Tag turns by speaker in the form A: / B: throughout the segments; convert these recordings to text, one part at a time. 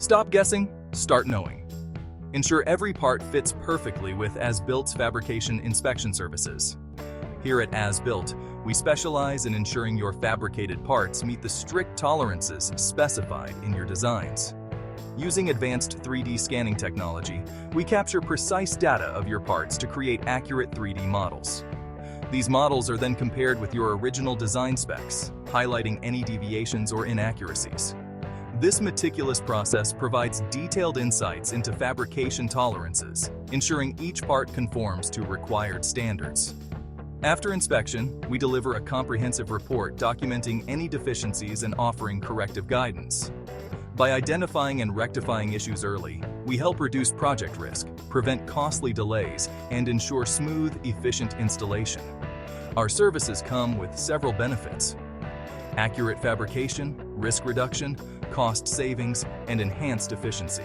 A: Stop guessing, start knowing. Ensure every part fits perfectly with AsBuilt's Fabrication Inspection Services. Here at AsBuilt, we specialize in ensuring your fabricated parts meet the strict tolerances specified in your designs. Using advanced 3D scanning technology, we capture precise data of your parts to create accurate 3D models. These models are then compared with your original design specs, highlighting any deviations or inaccuracies. This meticulous process provides detailed insights into fabrication tolerances, ensuring each part conforms to required standards. After inspection, we deliver a comprehensive report documenting any deficiencies and offering corrective guidance. By identifying and rectifying issues early, we help reduce project risk, prevent costly delays, and ensure smooth, efficient installation. Our services come with several benefits: accurate fabrication, risk reduction, cost savings, and enhanced efficiency.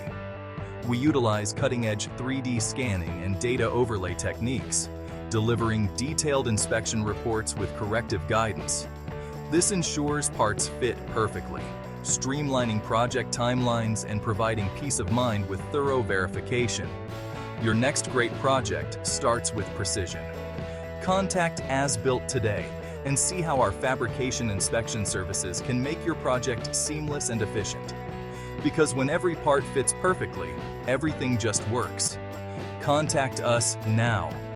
A: We utilize cutting-edge 3D scanning and data overlay techniques, delivering detailed inspection reports with corrective guidance. This ensures parts fit perfectly, streamlining project timelines and providing peace of mind with thorough verification. Your next great project starts with precision. Contact AsBuilt today and see how our fabrication inspection services can make your project seamless and efficient. Because when every part fits perfectly, everything just works. Contact us now.